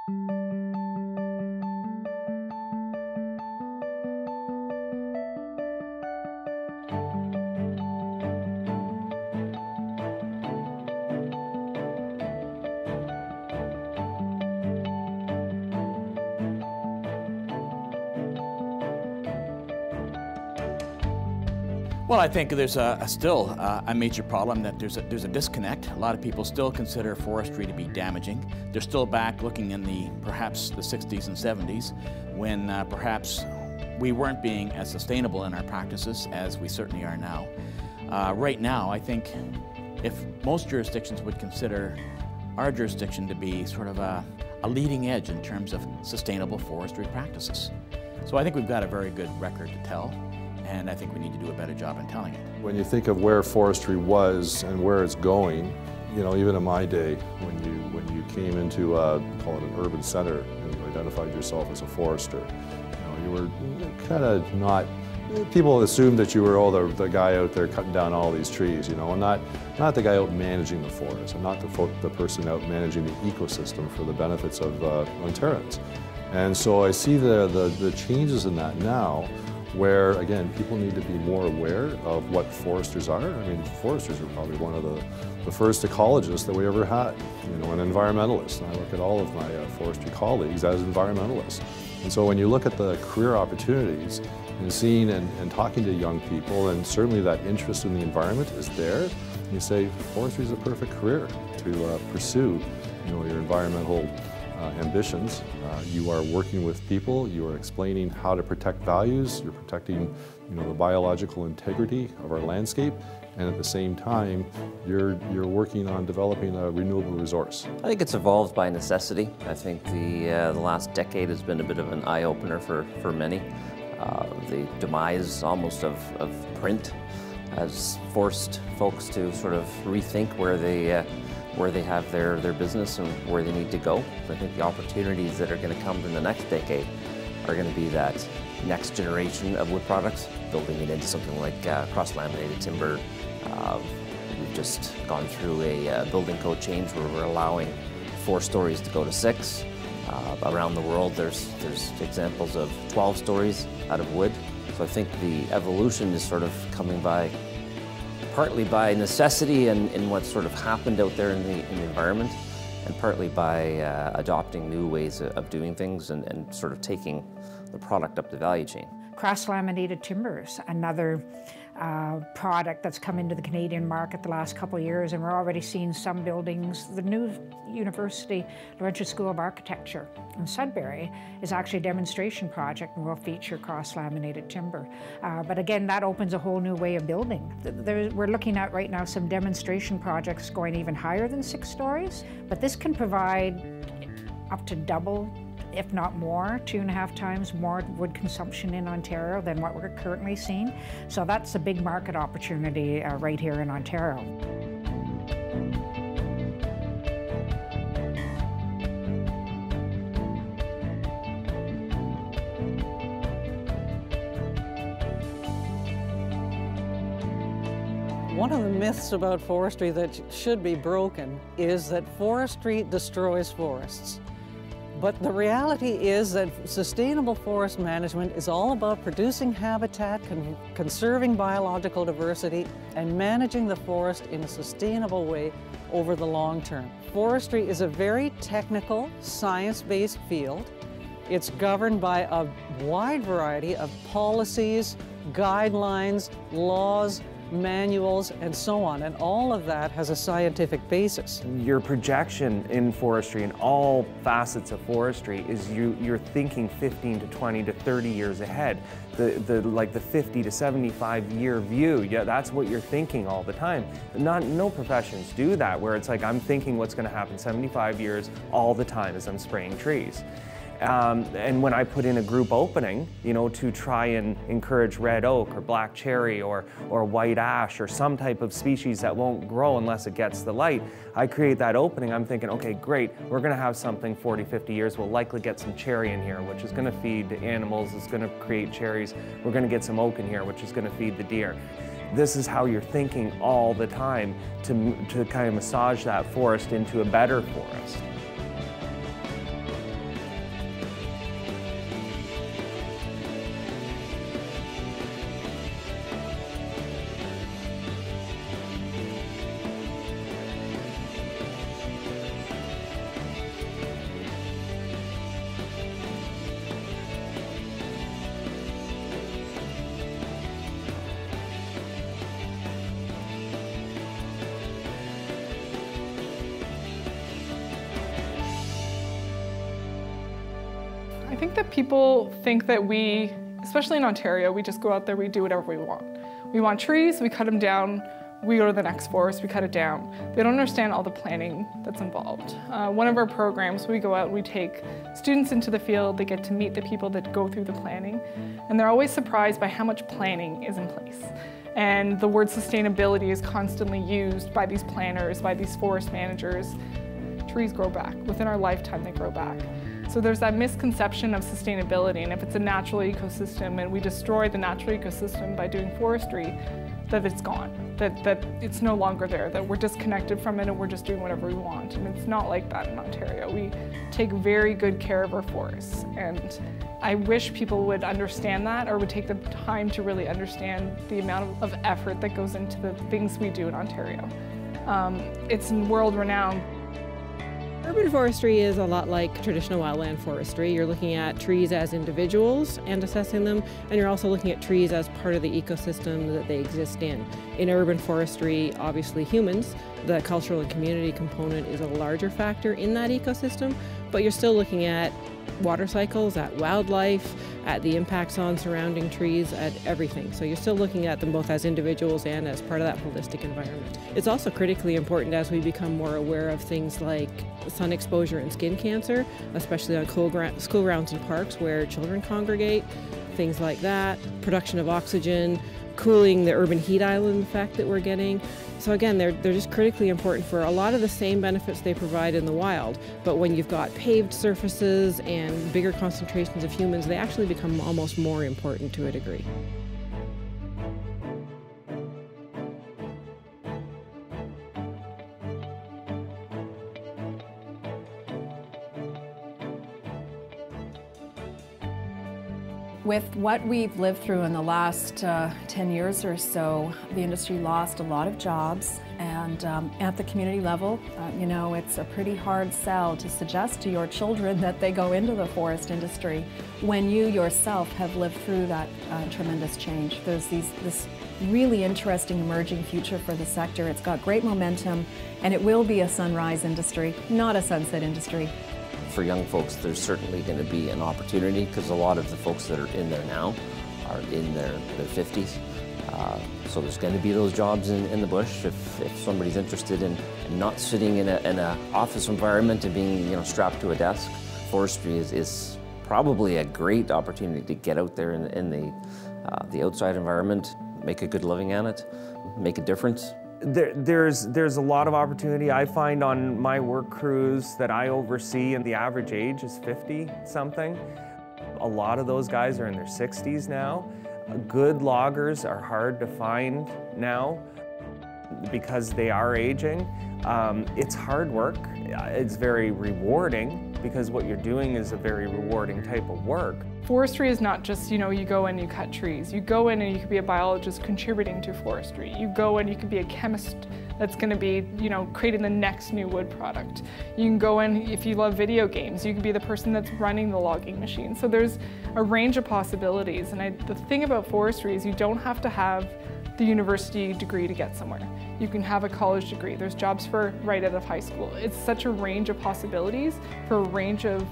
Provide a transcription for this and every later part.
Well, I think there's still a major problem that there's a disconnect. A lot of people still consider forestry to be damaging. They're still back looking in perhaps the 60s and 70s when perhaps we weren't being as sustainable in our practices as we certainly are now. Right now, I think if most jurisdictions would consider our jurisdiction to be sort of a leading edge in terms of sustainable forestry practices. So I think we've got a very good record to tell. And I think we need to do a better job in telling it. When you think of where forestry was and where it's going, you know, even in my day, when you came into call it an urban center and you identified yourself as a forester, you were kind of not. People assumed that you were the guy out there cutting down all these trees, and not the guy out managing the forest, and not the person out managing the ecosystem for the benefits of Ontarians. And so I see the changes in that now, where, again, people need to be more aware of what foresters are. I mean, foresters are probably one of the first ecologists that we ever had, an environmentalist. And I look at all of my forestry colleagues as environmentalists. And so when you look at the career opportunities and seeing and talking to young people, and certainly that interest in the environment is there, you say forestry is a perfect career to pursue, your environmental ambitions. You are working with people, you are explaining how to protect values, you're protecting the biological integrity of our landscape, and at the same time you're working on developing a renewable resource. I think it's evolved by necessity. I think the last decade has been a bit of an eye-opener for many. The demise almost of print has forced folks to sort of rethink where they have their business and where they need to go. I think the opportunities that are going to come in the next decade are going to be that next generation of wood products, building it into something like cross-laminated timber. We've just gone through a building code change where we're allowing 4 stories to go to 6. Around the world, there's examples of 12 stories out of wood. So I think the evolution is sort of coming by partly by necessity and what sort of happened out there in the environment, and partly by adopting new ways of doing things and sort of taking the product up the value chain. Cross-laminated timbers, another product that's come into the Canadian market the last couple of years, and we're already seeing some buildings. The new University Laurentian School of Architecture in Sudbury is actually a demonstration project and will feature cross-laminated timber. But again, that opens a whole new way of building. We're looking at right now some demonstration projects going even higher than 6 stories, but this can provide up to double, if not more, 2.5 times more wood consumption in Ontario than what we're currently seeing. So that's a big market opportunity right here in Ontario. One of the myths about forestry that should be broken is that forestry destroys forests. But the reality is that sustainable forest management is all about producing habitat, conserving biological diversity, and managing the forest in a sustainable way over the long term. Forestry is a very technical, science-based field. It's governed by a wide variety of policies, guidelines, laws, manuals, and so on, and all of that has a scientific basis. Your projection in forestry, in all facets of forestry, is you're thinking 15 to 20 to 30 years ahead. Like the 50 to 75 year view, yeah, that's what you're thinking all the time. No professions do that, where it's like I'm thinking what's going to happen 75 years all the time as I'm spraying trees. And when I put in a group opening, to try and encourage red oak or black cherry or white ash or some type of species that won't grow unless it gets the light, I create that opening. I'm thinking, okay, great, we're going to have something 40, 50 years. We'll likely get some cherry in here, which is going to feed animals. It's going to create cherries. We're going to get some oak in here, which is going to feed the deer. This is how you're thinking all the time to kind of massage that forest into a better forest. I think that people think that we, especially in Ontario, we just go out there, we do whatever we want. We want trees, we cut them down, we go to the next forest, we cut it down. They don't understand all the planning that's involved. One of our programs, we go out, we take students into the field, they get to meet the people that go through the planning, and they're always surprised by how much planning is in place. And the word sustainability is constantly used by these planners, by these forest managers. Trees grow back. Within our lifetime, they grow back. So there's that misconception of sustainability, and if it's a natural ecosystem and we destroy the natural ecosystem by doing forestry, that it's gone, that it's no longer there, that we're disconnected from it and we're just doing whatever we want. And it's not like that in Ontario. We take very good care of our forests, and I wish people would understand that, or would take the time to really understand the amount of effort that goes into the things we do in Ontario. It's world-renowned. Urban forestry is a lot like traditional wildland forestry. You're looking at trees as individuals and assessing them, and you're also looking at trees as part of the ecosystem that they exist in. In urban forestry, obviously humans, the cultural and community component is a larger factor in that ecosystem, but you're still looking at water cycles, at wildlife, at the impacts on surrounding trees, at everything. So you're still looking at them both as individuals and as part of that holistic environment. It's also critically important as we become more aware of things like sun exposure and skin cancer, especially on school grounds and parks where children congregate, things like that, production of oxygen, cooling the urban heat island effect that we're getting. So again, they're just critically important for a lot of the same benefits they provide in the wild, but when you've got paved surfaces and bigger concentrations of humans, they actually become almost more important to a degree. With what we've lived through in the last 10 years or so, the industry lost a lot of jobs, and at the community level, you know, it's a pretty hard sell to suggest to your children that they go into the forest industry when you yourself have lived through that tremendous change. There's this really interesting emerging future for the sector. It's got great momentum, and it will be a sunrise industry, not a sunset industry. For young folks, there's certainly going to be an opportunity because a lot of the folks that are in there now are in their 50s. So there's going to be those jobs in the bush if somebody's interested in not sitting in a office environment and being strapped to a desk. Forestry is probably a great opportunity to get out there in the outside environment, make a good living at it, make a difference. There's a lot of opportunity. I find on my work crews that I oversee, and the average age is 50-something. A lot of those guys are in their 60s now. Good loggers are hard to find now because they are aging. It's hard work. It's very rewarding because what you're doing is a very rewarding type of work. Forestry is not just, you go in and you cut trees. You go in and you could be a biologist contributing to forestry. You go in, you could be a chemist that's going to be, creating the next new wood product. You can go in, if you love video games, you can be the person that's running the logging machine. So there's a range of possibilities. And the thing about forestry is you don't have to have the university degree to get somewhere. You can have a college degree. There's jobs for right out of high school. It's such a range of possibilities for a range of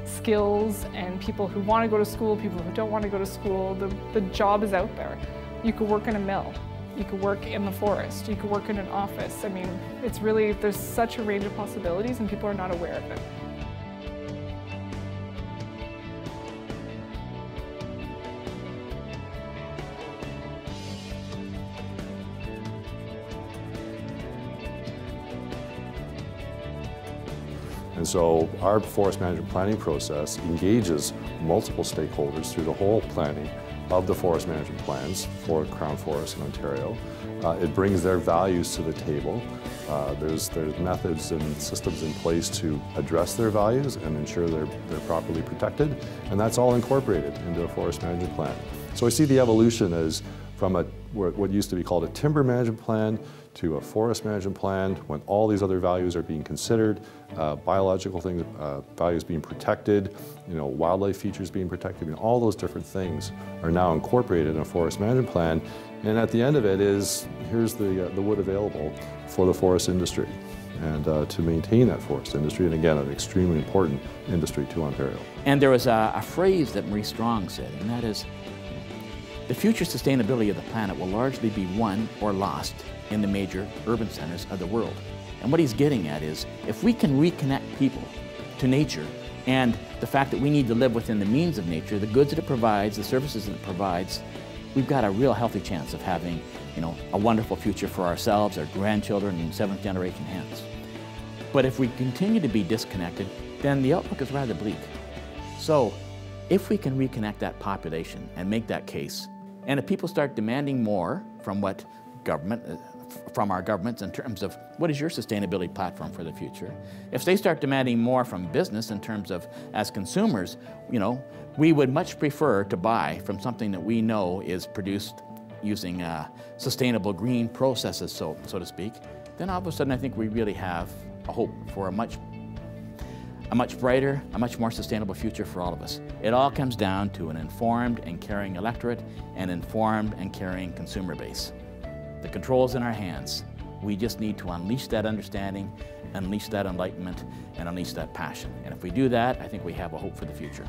skills and people who want to go to school, people who don't want to go to school. The job is out there. You could work in a mill. You could work in the forest. You could work in an office. I mean, it's really, there's such a range of possibilities and people are not aware of it. And so our forest management planning process engages multiple stakeholders through the whole planning of the forest management plans for Crown Forests in Ontario. It brings their values to the table. There's methods and systems in place to address their values and ensure they're properly protected, and that's all incorporated into a forest management plan. So I see the evolution as from what used to be called a timber management plan to a forest management plan, when all these other values are being considered, biological things, values being protected, wildlife features being protected, all those different things are now incorporated in a forest management plan. And at the end of it is, here's the wood available for the forest industry. and to maintain that forest industry, and again, an extremely important industry to Ontario. And there was a phrase that Maurice Strong said, and that is, the future sustainability of the planet will largely be won or lost in the major urban centers of the world. And what he's getting at is, if we can reconnect people to nature and the fact that we need to live within the means of nature, the goods that it provides, the services that it provides, we've got a real healthy chance of having, a wonderful future for ourselves, our grandchildren, and seventh generation hence. But if we continue to be disconnected, then the outlook is rather bleak. So if we can reconnect that population and make that case, and if people start demanding more from from our governments in terms of what is your sustainability platform for the future, if they start demanding more from business in terms of, as consumers, we would much prefer to buy from something that we know is produced using sustainable green processes, so to speak, then all of a sudden I think we really have a hope for a much brighter, a much more sustainable future for all of us. It all comes down to an informed and caring electorate, and informed and caring consumer base. The control's in our hands. We just need to unleash that understanding, unleash that enlightenment, and unleash that passion. And if we do that, I think we have a hope for the future.